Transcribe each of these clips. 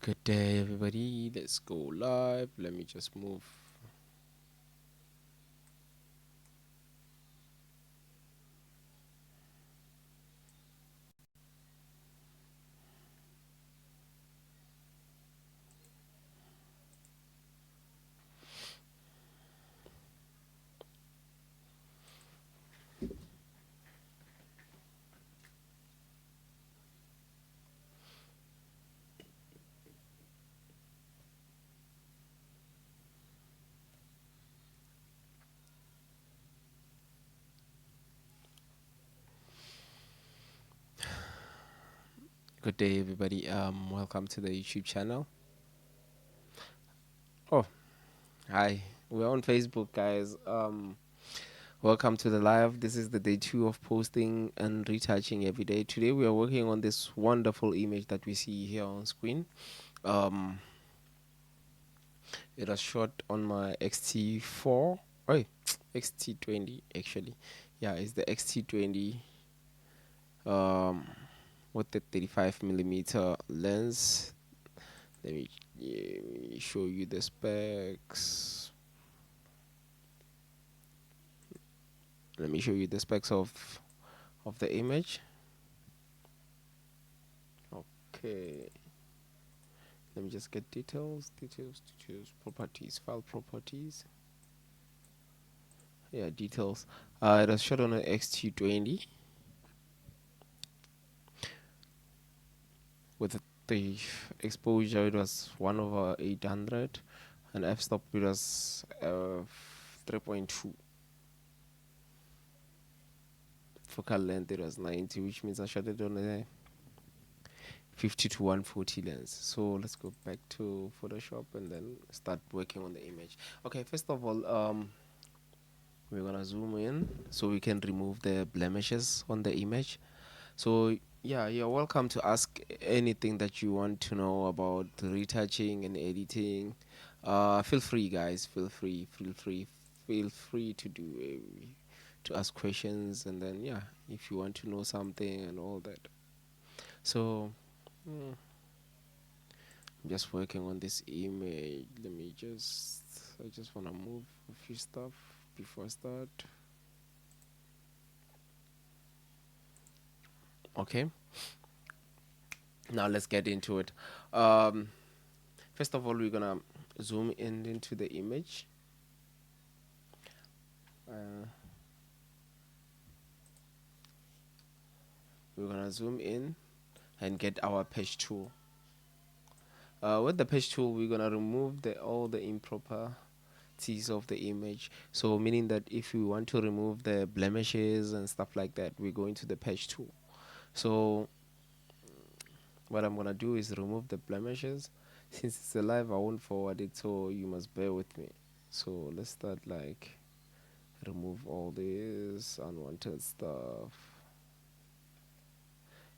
Good day, everybody. Let's go live. Let me just move. Good day, everybody. Welcome to the YouTube channel. Oh, hi. We're on Facebook, guys. Welcome to the live. This is the day 2 of posting and retouching every day. Today, we are working on this wonderful image that we see here on screen. Um, it was shot on my XT4. Oh, XT20 actually. Yeah, it's the XT20. With the 35mm lens. Let me show you the specs. Let me show you the specs of the image. Okay. Let me just get details, properties, file properties. Yeah, details. It was shot on an XT20 with the exposure. It was 1/800, and f-stop it was 3.2. Focal length it was 90, which means I shot it on a 50 to 140 lens. So let's go back to Photoshop and then start working on the image. Okay, first of all, we're gonna zoom in so we can remove the blemishes on the image. So yeah, you're welcome to ask anything that you want to know about retouching and editing. Feel free, guys. Feel free to to ask questions, and then yeah, if you want to know something and all that. So. mm, I'm just working on this image. I just want to move a few stuff before I start. Okay, now let's get into it. Um, First of all, we're gonna zoom in into the image. Uh, we're gonna zoom in and get our patch tool. With the patch tool, we're gonna remove all the improprieties of the image. So meaning that if we want to remove the blemishes and stuff like that, we go into the patch tool. So what I'm gonna do is remove the blemishes. Since it's a live, I won't forward it, so you must bear with me. So let's start like remove all this unwanted stuff.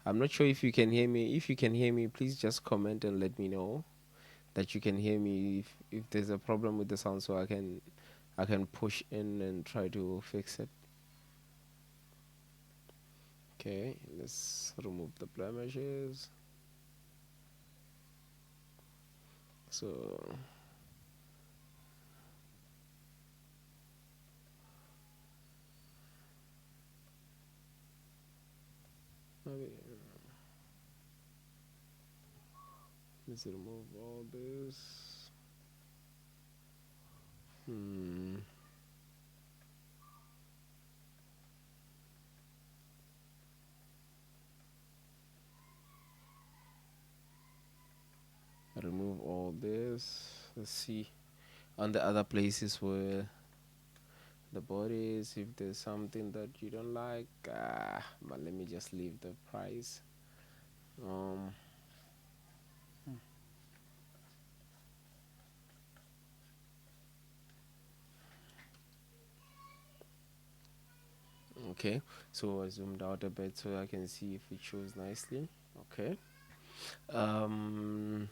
I'm not sure if you can hear me. If you can hear me, please just comment and let me know that you can hear me. If there's a problem with the sound, so I can push in and try to fix it. Okay, let's remove the blemishes. So maybe let's remove all this. Hmm. Remove all this. Let's see on the other places where the body is, if there's something that you don't like, but let me just leave the price. um okay, so I zoomed out a bit so I can see if it shows nicely. Okay. um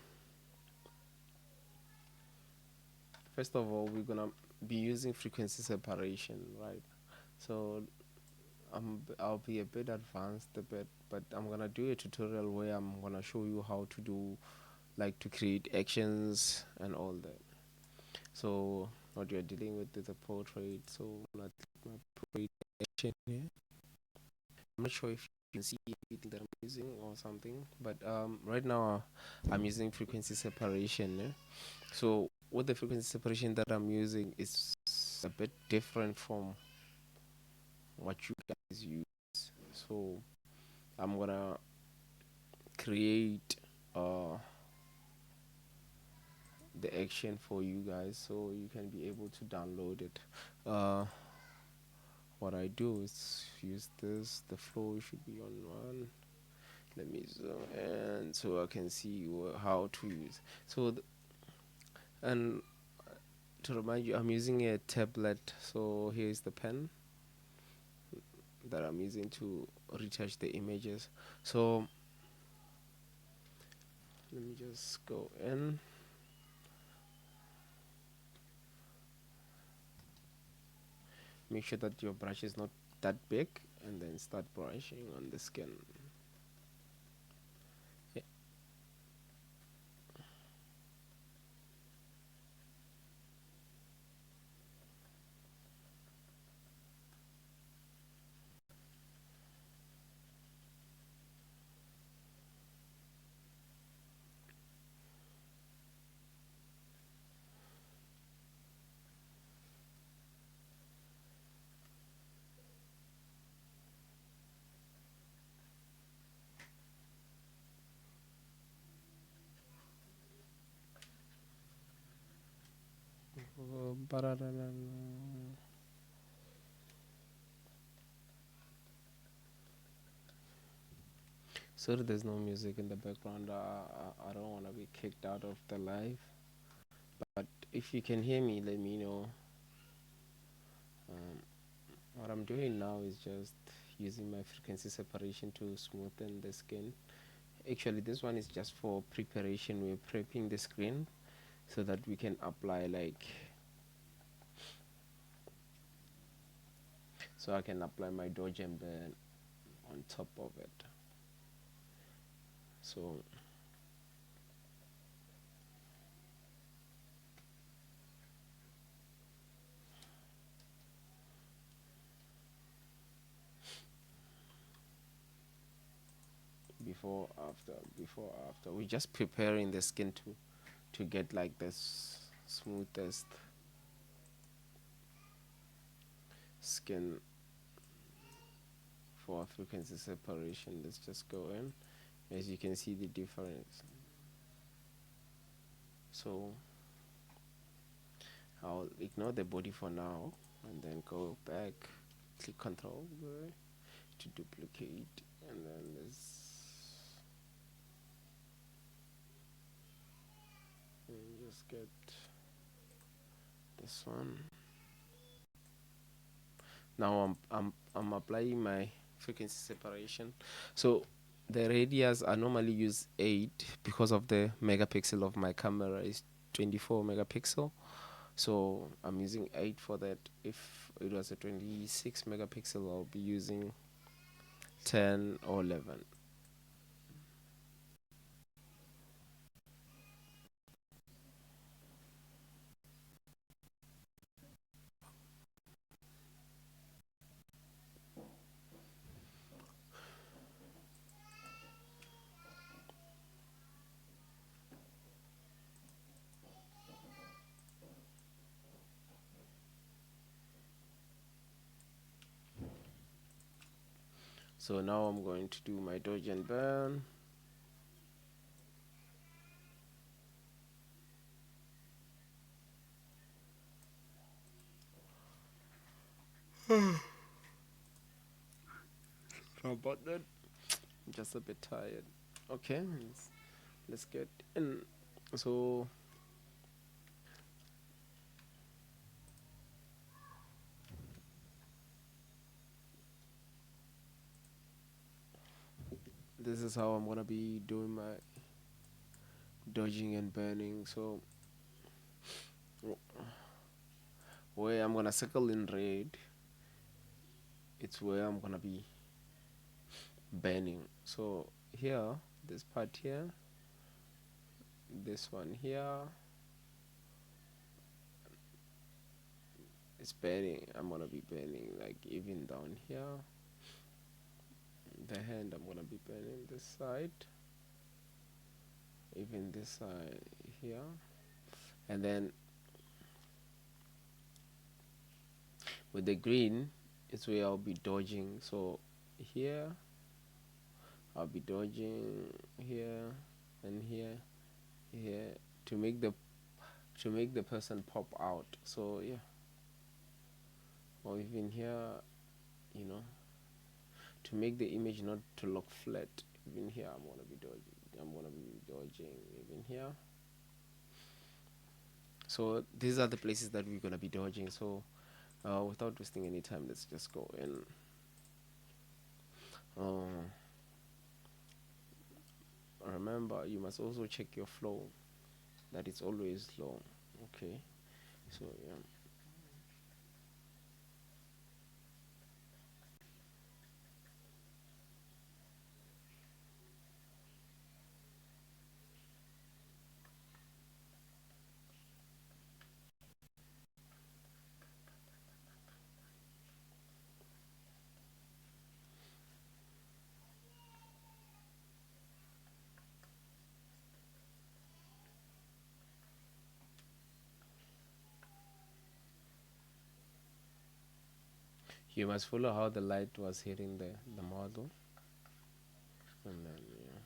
First of all, we're gonna be using frequency separation, right? So I'll be a bit advanced a bit, but I'm gonna do a tutorial where I'm gonna show you how to do like to create actions and all that. So what you're dealing with is a portrait. So not my portrait action here. I'm not sure if you can see everything that I'm using or something, but right now I'm using frequency separation. So what the frequency separation that I'm using is a bit different from what you guys use. So I'm gonna create uh the action for you guys so you can be able to download it. Uh, what I do is use this. The flow should be on one. Let me zoom in so I can see how to use. So and to remind you, I'm using a tablet. So here's the pen that I'm using to retouch the images. So let me just go in. Make sure that your brush is not that big, and then start brushing on the skin. Yeah. So there's no music in the background. I don't want to be kicked out of the live. But if you can hear me, let me know. Um, what I'm doing now is just using my frequency separation to smoothen the skin. Actually, this one is just for preparation. We're prepping the screen so that we can apply so I can apply my Dodge and burn on top of it. So before after, we're just preparing the skin to get like this smoothest skin for frequency separation. Let's just go in. As you can see the difference. So I'll ignore the body for now and then go back, click Control to duplicate, and then just get this one. Now I'm applying my frequency separation. So the radius I normally use 8 because of the megapixel of my camera is 24 megapixel. So I'm using 8 for that. If it was a 26 megapixel, I'll be using 10 or 11. So now I'm going to do my dodge and burn. How about that? I'm just a bit tired. Okay, let's get in. So this is how I'm gonna be doing my dodging and burning. So where I'm gonna circle in red, it's where I'm gonna be burning. So here, this part here, this one here is bending. I'm gonna be bending like even down here. The hand, I'm gonna be bending this side, even this side here, and then with the green is where I'll be dodging. So here I'll be dodging here and here, here to make the person pop out. So yeah, or even here, you know, to make the image not to look flat. Even here, I'm gonna be dodging. I'm gonna be dodging even here. So these are the places that we're gonna be dodging. So without wasting any time, let's just go in. Uh, Remember, you must also check your flow, that it's always low. Okay, so yeah, you must follow how the light was hitting the model, and then yeah.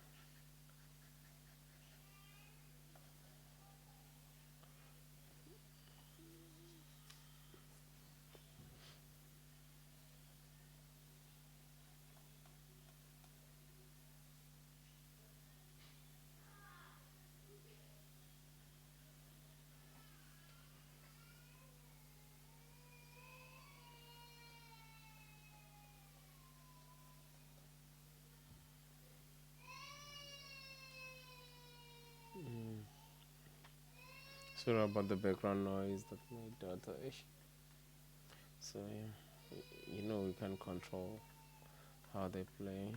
Sorry about the background noise that my daughter is. So yeah, you know we can control how they play.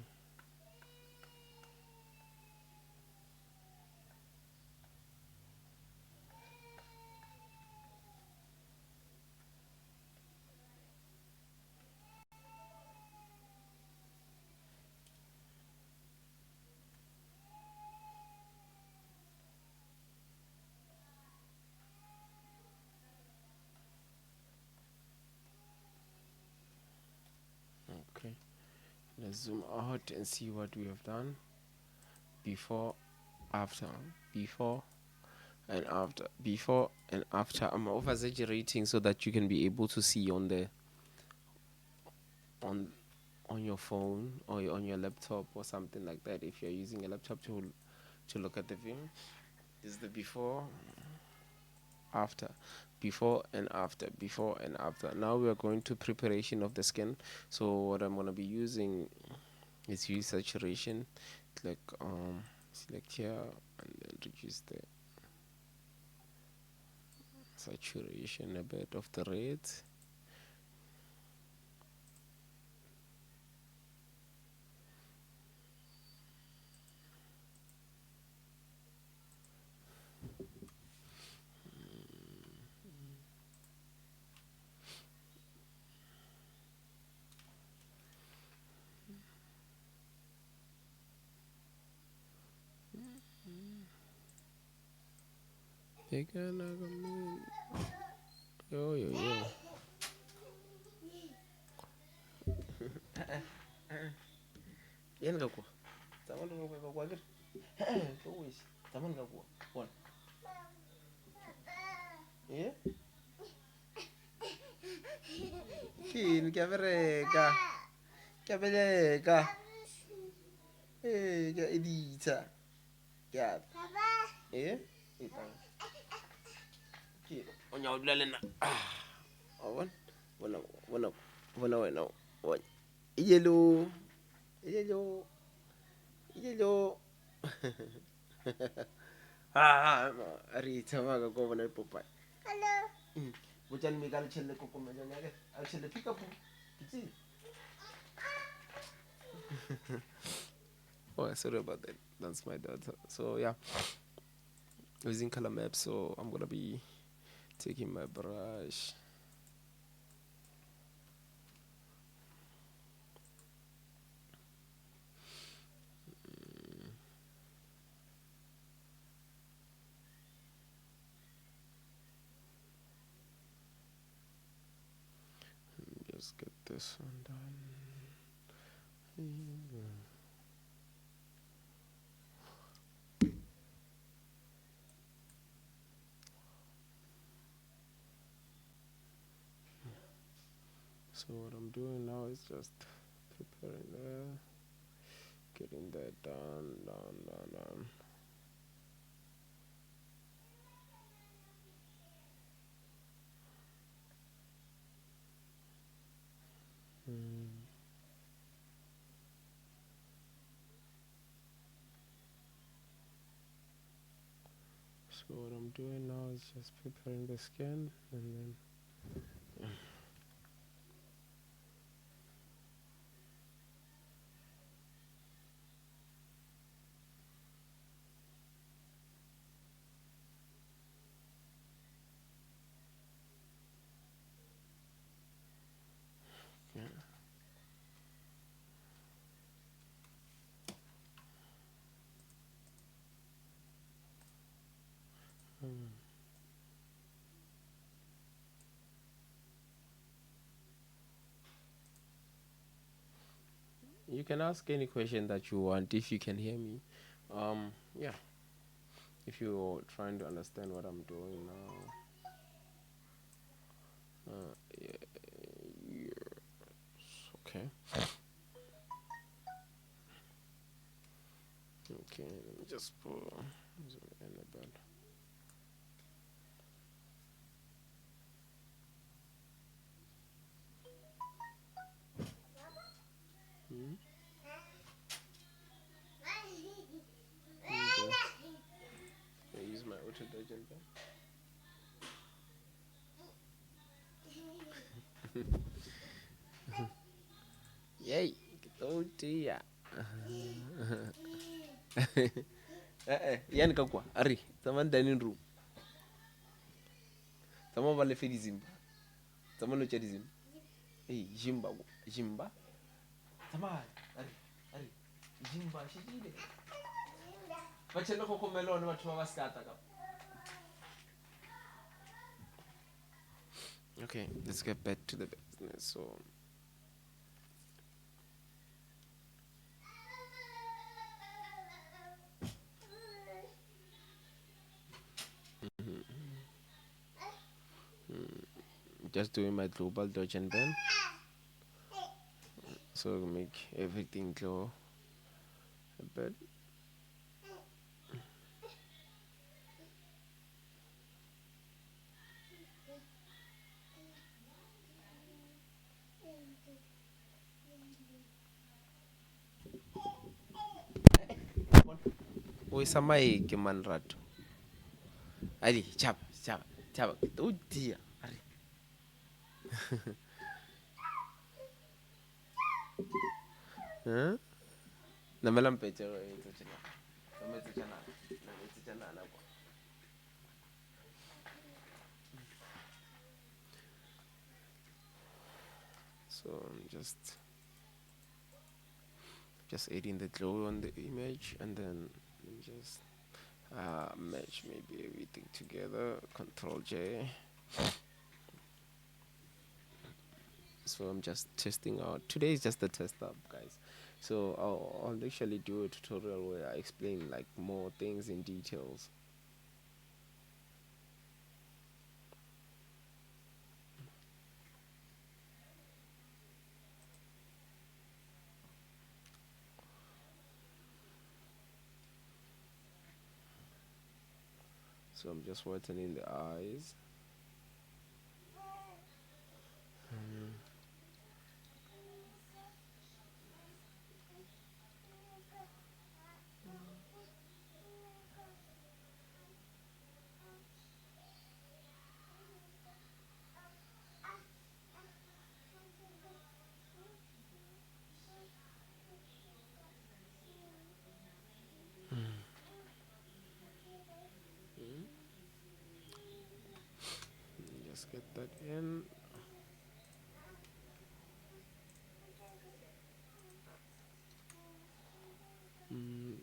Okay, let's zoom out and see what we have done before, after, before and after, before and after. I'm over exaggerating so that you can be able to see on the on on your phone or on your laptop or something like that. If you're using a laptop to look at the view, this is the before, after, before and after, before and after. Now we are going to preparation of the skin. So what I'm going to be using is use saturation. Like select here and then reduce the saturation a bit of the red. Yo yo yo. Yan ga ko. Zaman da ko ko gir. Ko wis. Zaman ga ko. Won. Eh? Kin kya bereka. Kya bereka. Kya edita. Kya. Eh? Itang. Ki. Onya udlale na. Won. Wala wala wala wala. Won. Yellow. Yellow. Yellow. Rita maga ko bana popai. Hello. Bujan mi gal chelle ko me janya ke. Al chelle pick up. Kichi. Oh, sorry about that. That's my daughter. So yeah. using color map. So I'm gonna be taking my brush. Just get this one done. So what I'm doing now is just preparing there, getting that done. So what I'm doing now is just preparing the skin, and then yeah. You can ask any question that you want if you can hear me. Yeah. If you're trying to understand what I'm doing now. Yeah, yes. Okay. Okay. Let me just put zoom in a bit. Hmm? Okay. I use my auto detergent pen. Yay! Oh dear. Yani kakwa. Ari. Someone dining room. Someone vale fe dizimba. Someone no dizimba. Hey, Jimba. Jimba. Someone. Ari. Ari. Jimba. Shijile. Bachelo koko melone batho ba skata ka. Okay, let's get back to the business. So just doing my global dodge and bend. So make everything glow a bit. Oi samai ke man rato. Ali, chap, chap, chap. Oh dear. Ari. Huh? Namelam pecho ito china. Namelam chana. Namelam chana na po. So I'm just adding the glow on the image, and then let me just match maybe everything together. Control J. So I'm just testing out. Today is just the test up, guys. So I'll actually do a tutorial where I explain like more things in details. So I'm just whitening the eyes. that in. Mm,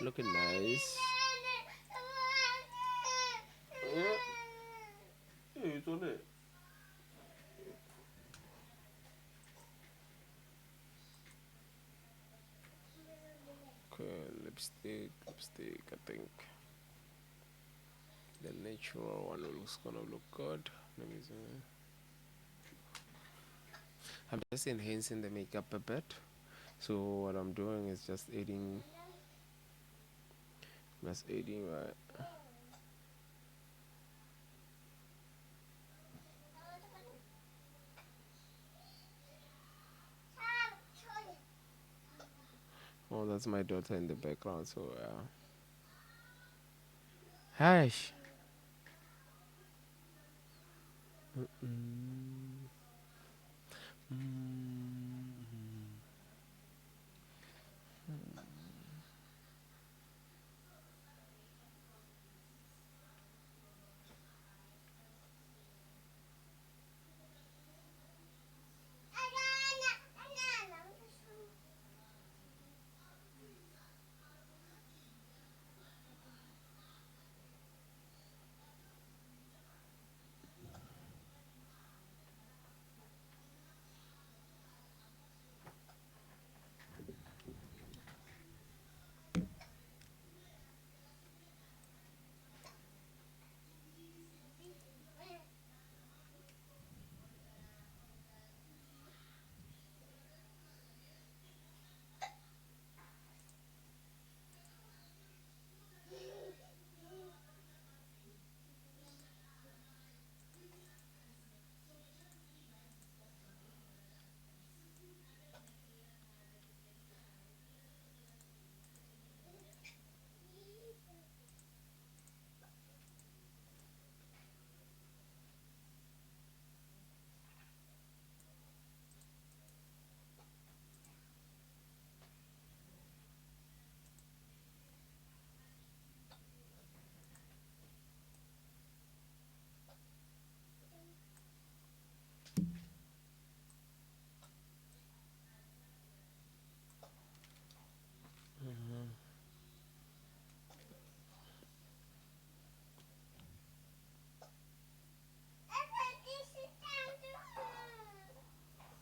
looking nice. Yeah. Hey, it's on it. Okay, lipstick. I think the natural one looks gonna look good. Let me see. I'm just enhancing the makeup a bit. So what I'm doing is just adding right. Oh, that's my daughter in the background. So hush. Mm, mm,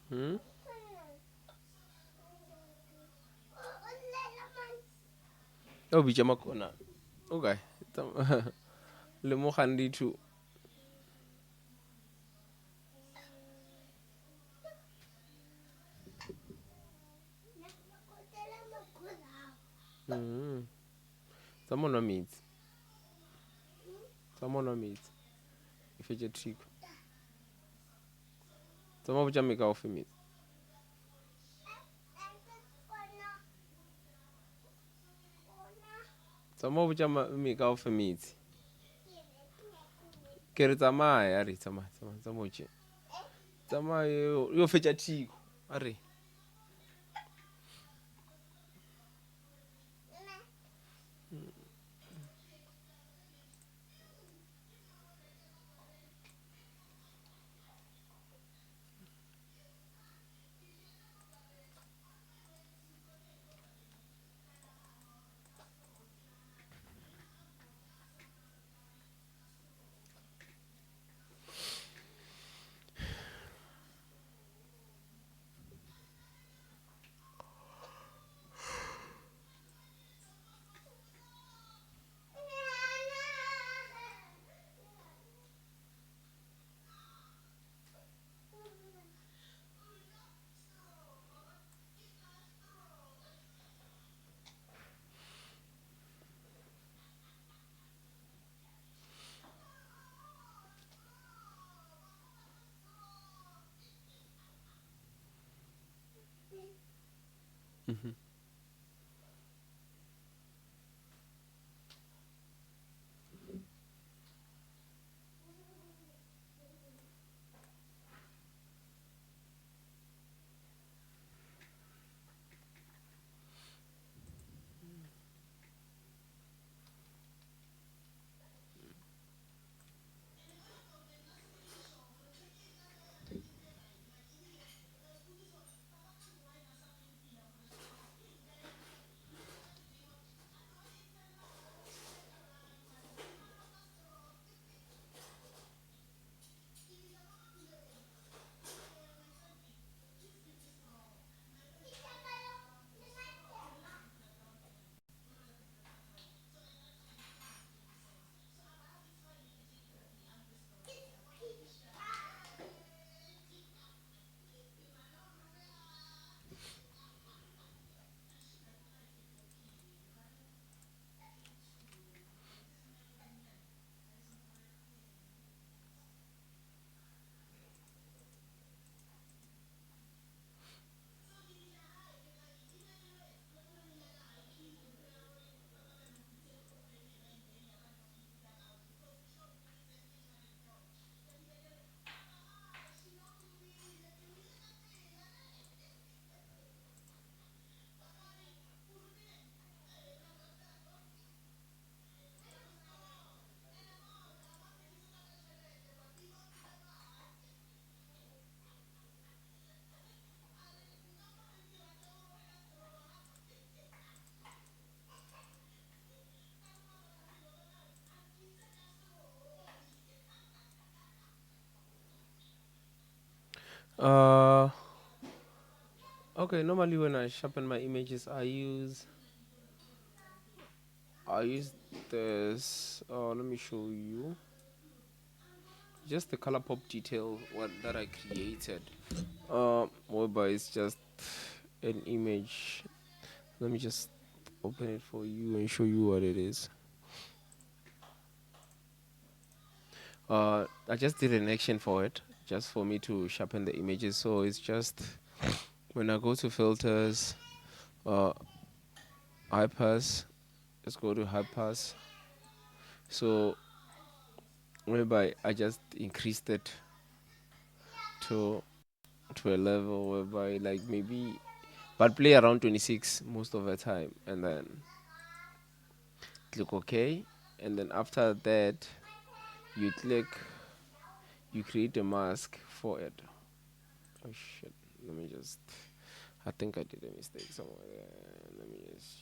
hmm? Oh, bijama kona. Okay. Le mo gandi too. Mm. Someone no meat. Someone no meat. If it's a trick. Someone will make out for meat. Someone will make out for meat. Kere tsamaya are tsamaya. Tsamaya yo fetša thiko. Are. Mhm. Uh, okay. Normally, when I sharpen my images, I use this. Let me show you. Just the color pop detail one that I created. Whereby it's just an image. Let me just open it for you and show you what it is. I just did an action for it, just for me to sharpen the images. So it's just when I go to filters, uh, high pass. Let's go to high pass. So whereby I just increased it to a level whereby like maybe, but play around 26 most of the time, and then click OK, and then after that you create a mask for it. Oh shit! Let me just. I think I did a mistake somewhere there. Let me just.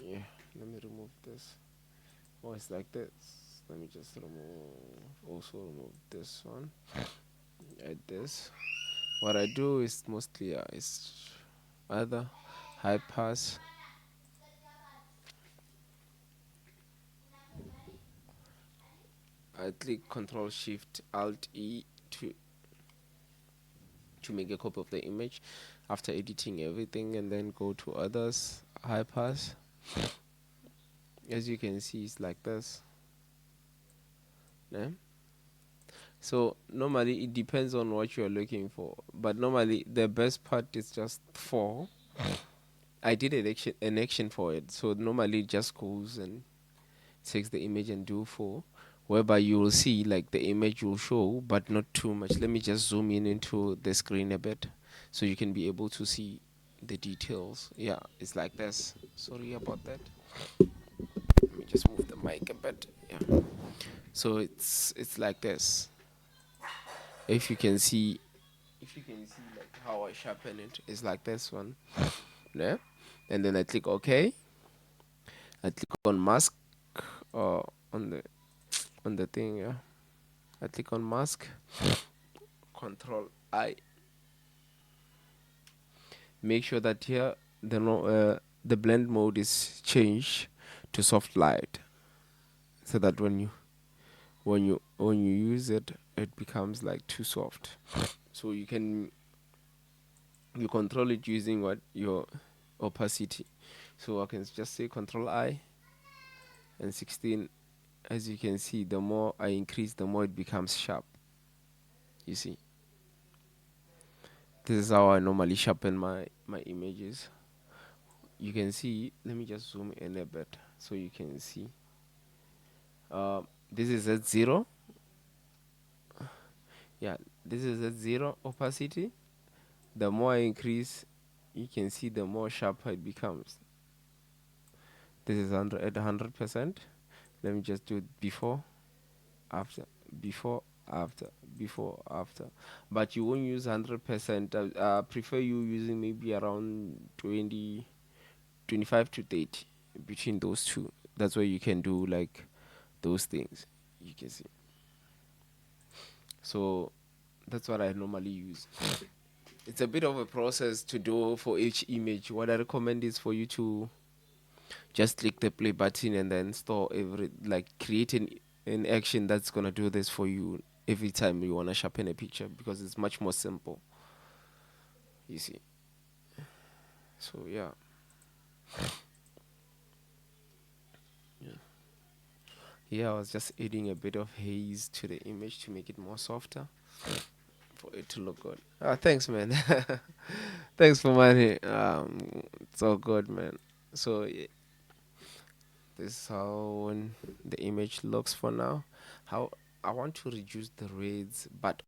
Yeah. Let me remove this. Oh, it's like this. Let me just remove. Also remove this one. Add this. What I do is mostly is either high pass. I click Control Shift Alt E to make a copy of the image after editing everything, and then go to others, high pass. As you can see, it's like this. Yeah. So normally it depends on what you're looking for, but normally the best part is just 4. I did an action for it, so normally it just goes and takes the image and do 4, whereby you will see like the image will show, but not too much. Let me just zoom in into the screen a bit, so you can be able to see the details. Yeah, it's like this. Sorry about that. Let me just move the mic a bit. Yeah. So it's like this. If you can see, like how I sharpen it, it's like this one. Yeah. And then I click OK. I click on mask, uh, on the thing. Yeah. I click on mask. Control I. Make sure that here the blend mode is changed to soft light, so that when you use it, it becomes like too soft. So you control it using what your opacity. So I can just say Control I and 16. As you can see, the more I increase, the more it becomes sharp. You see, this is how I normally sharpen my images. You can see. Let me just zoom in a bit so you can see. This is at 0. Yeah, this is at 0 opacity. The more I increase, you can see the more sharper it becomes. This is at 100%. Let me just do it before, after, before, after, before, after. But you won't use 100%. I prefer you using maybe around 20, 25 to 30, between those two. That's where you can do like those things. You can see. So that's what I normally use. It's a bit of a process to do for each image. What I recommend is for you to just click the play button and then store like create an action that's gonna do this for you every time you wanna sharpen a picture, because it's much more simple. You see. So yeah. Yeah, I was just adding a bit of haze to the image to make it more softer for it to look good. Thanks, man. Thanks for money. It's all good, man. So this is how the image looks for now. How I want to reduce the reds, but